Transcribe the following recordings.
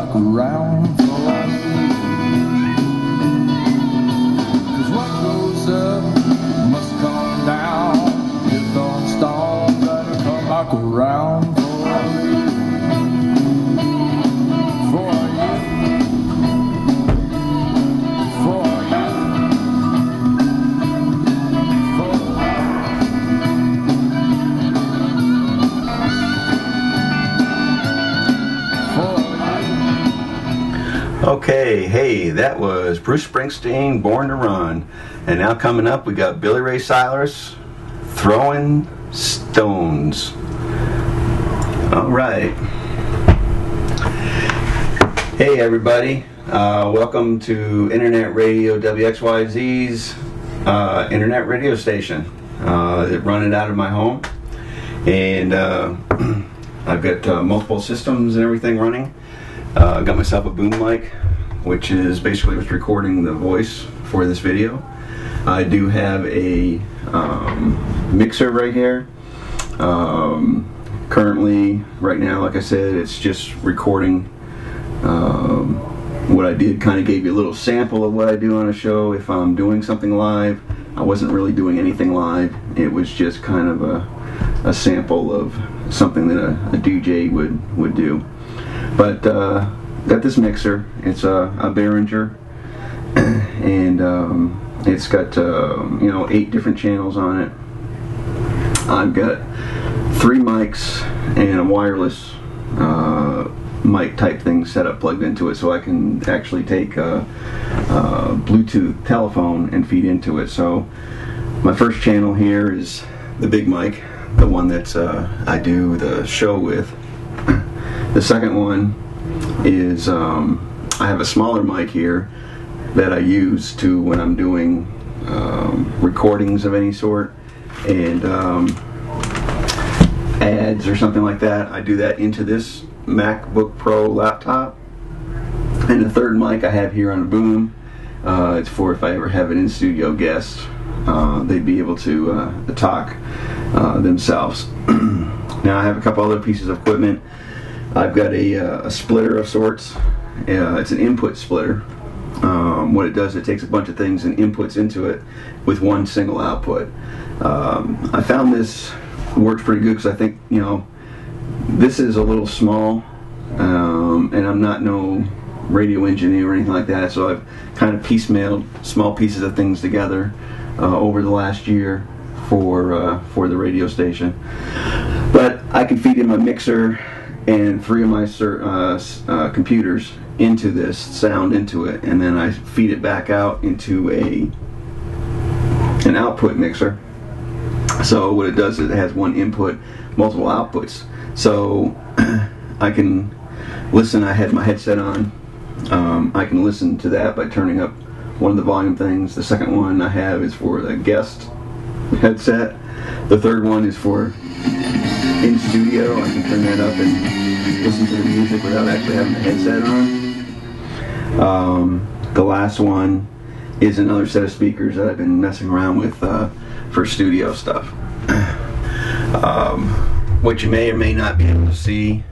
back around for you. 'Cause what goes up must come down. If don't stop, better come back around for you. For you. For you. For you. Okay, hey, that was Bruce Springsteen, Born to Run. And now coming up, we got Billy Ray Cyrus, Throwing Stones. All right. Hey, everybody. Welcome to Internet Radio WXYZ's Internet radio station. Running out of my home. And I've got multiple systems and everything running. Got myself a boom mic, which is basically what's recording the voice for this video. I do have a mixer right here. Currently, right now, like I said, it's just recording what I did. Kind of gave you a little sample of what I do on a show if I'm doing something live. I wasn't really doing anything live. It was just kind of a sample of something that a DJ would do. But got this mixer. It's a Behringer, and it's got 8 different channels on it. I've got 3 mics and a wireless mic type thing set up, plugged into it, so I can actually take a Bluetooth telephone and feed into it. So my first channel here is the big mic, the one that I do the show with. The second one is I have a smaller mic here that I use to when I'm doing recordings of any sort and ads or something like that. I do that into this MacBook Pro laptop. And the third mic I have here on a boom. It's for if I ever have an in-studio guest, they'd be able to talk themselves. Now I have a couple other pieces of equipment. I've got a splitter of sorts. It's an input splitter. What it does, it takes a bunch of things and inputs into it with one single output. I found this works pretty good because I think, this is a little small, and I'm not no radio engineer or anything like that, so I've kind of piecemealed small pieces of things together over the last year for the radio station. But I can feed in my mixer and 3 of my computers into this, sound into it, and then I feed it back out into an output mixer. So what it does is it has one input, multiple outputs. So I can listen. I had my headset on. I can listen to that by turning up one of the volume things. The second one I have is for the guest headset. The third one is for in studio. I can turn that up and listen to the music without actually having the headset on. The last one is another set of speakers that I've been messing around with for studio stuff. What you may or may not be able to see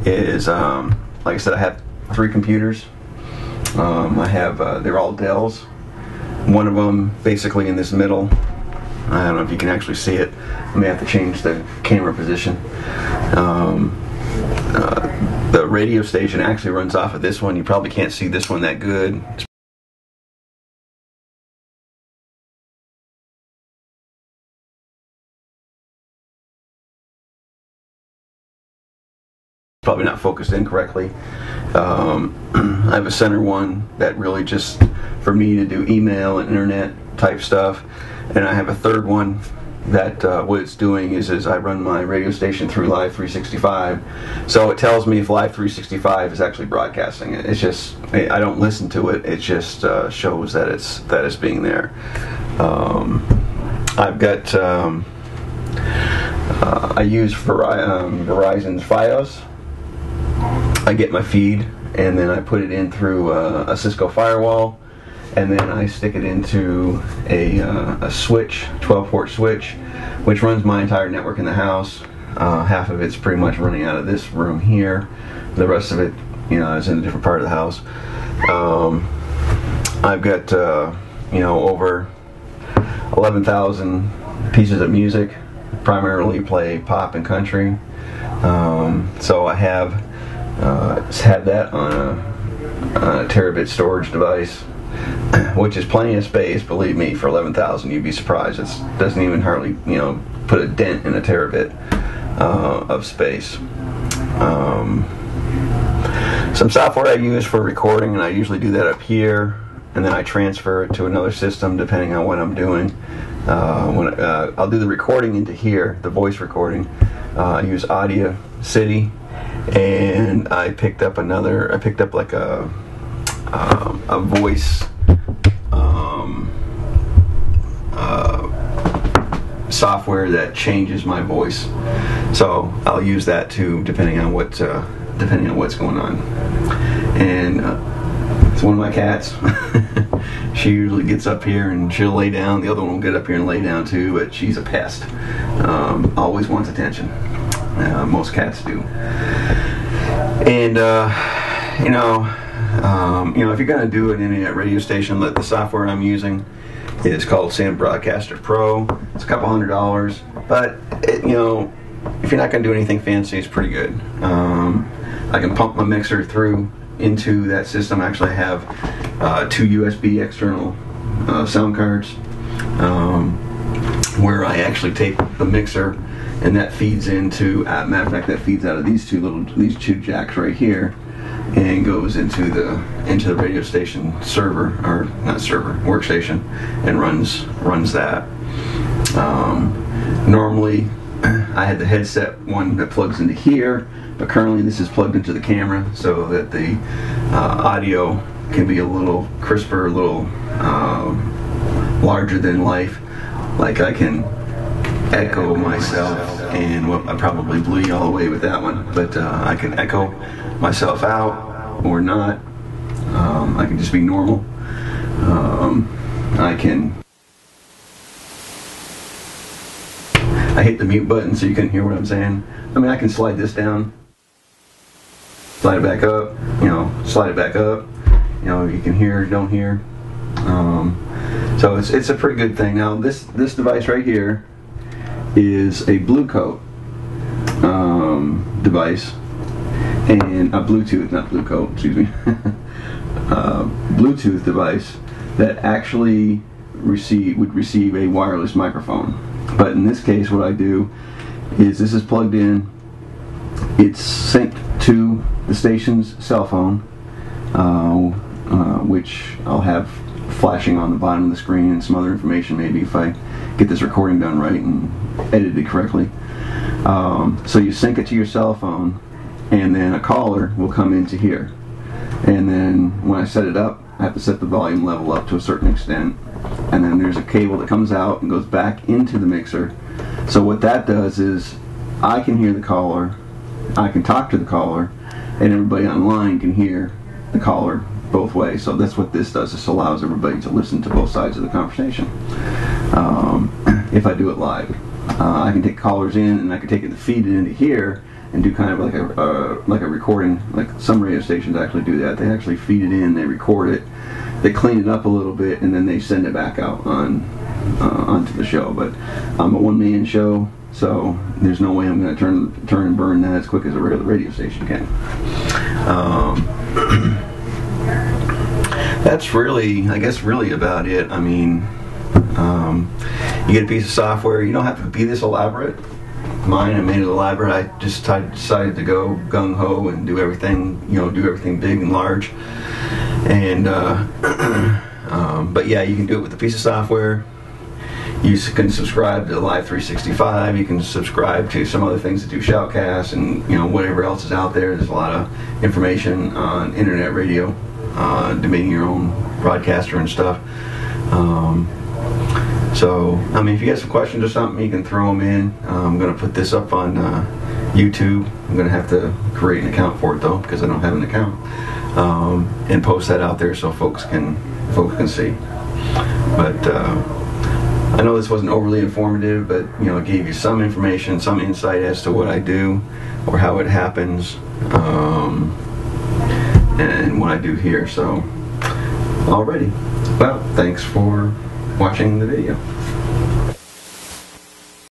is, like I said, I have 3 computers. I have, they're all Dells. One of them basically in this middle. I don't know if you can actually see it. I may have to change the camera position. The radio station actually runs off of this one. You probably can't see this one that good. It's probably not focused in correctly. I have a center one that really just for me to do email and internet type stuff, and I have a third one that what it's doing is I run my radio station through Live 365, so it tells me if Live 365 is actually broadcasting it. It's just I don't listen to it. It just shows that it's being there. I've got I use Verizon's FiOS. I get my feed and then I put it in through a Cisco firewall, and then I stick it into a switch, 12-port switch, which runs my entire network in the house. Half of it's pretty much running out of this room here. The rest of it you know, I was in a different part of the house. I've got you know, over 11,000 pieces of music. Primarily play pop and country. So I have had that on a terabit storage device, which is plenty of space. Believe me, for 11,000, you'd be surprised. It doesn't even hardly, you know, put a dent in a terabit of space. Some software I use for recording, and I usually do that up here, and then I transfer it to another system depending on what I'm doing. I'll do the recording into here, the voice recording. I use Audio City, and I picked up like a voice software that changes my voice. So I'll use that too, depending on what's going on. And it's one of my cats. She usually gets up here and she'll lay down. The other one will get up here and lay down too, but she's a pest. Always wants attention. Most cats do. And you know, if you're gonna do an internet radio station, the software I'm using is called Sound Broadcaster Pro. It's a couple $100, but you know, if you're not gonna do anything fancy, it's pretty good. I can pump my mixer through into that system. I actually have 2 USB external sound cards, where I actually take the mixer, and that feeds into, matter of fact, that feeds out of these two jacks right here, and goes into the radio station server, or not server, workstation, and runs that. Normally, I had the headset one that plugs into here, but currently this is plugged into the camera so that the audio can be a little crisper, a little larger than life. Like I can echo myself, and well, I probably blew you all the way with that one, but I can echo myself out or not. I can just be normal. I hit the mute button so you can hear what I'm saying. I mean, I can slide this down, slide it back up, you know, slide it back up. You know, you can hear, don't hear. So it's a pretty good thing. Now this device right here is a Blue Coat device, and a Bluetooth, not Blue Coat, excuse me, Bluetooth device that actually would receive a wireless microphone. But in this case, what I do is this is plugged in. It's synced to the station's cell phone, which I'll have flashing on the bottom of the screen, and some other information maybe if I get this recording done right and edited correctly. So you sync it to your cell phone, and then a caller will come into here. And then when I set it up, I have to set the volume level up to a certain extent. And then there's a cable that comes out and goes back into the mixer. So what that does is I can hear the caller, I can talk to the caller, and everybody online can hear the caller both ways. So that's what this does. This allows everybody to listen to both sides of the conversation. If I do it live, I can take callers in, and I can take it and feed it into here and do kind of like a recording. Like some radio stations actually do that. They actually feed it in, they record it, they clean it up a little bit, and then they send it back out onto the show. But I'm a one-man show, so there's no way I'm going to turn and burn that as quick as a radio station can. That's really, I guess, really about it. I mean, you get a piece of software. You don't have to be this elaborate. Mine, I made it elaborate. I just decided to go gung-ho and do everything, you know, do everything big and large. And but yeah, you can do it with a piece of software. You can subscribe to Live 365. You can subscribe to some other things that do shoutcasts, and you know, whatever else is out there. There's a lot of information on internet radio, being your own broadcaster and stuff. So I mean, if you got some questions or something, you can throw them in. I'm going to put this up on YouTube. I'm going to have to create an account for it though, because I don't have an account, and post that out there so folks can see. But I know this wasn't overly informative, but you know, it gave you some information, some insight as to what I do or how it happens. and what I do here. So, alrighty. Well, thanks for watching the video.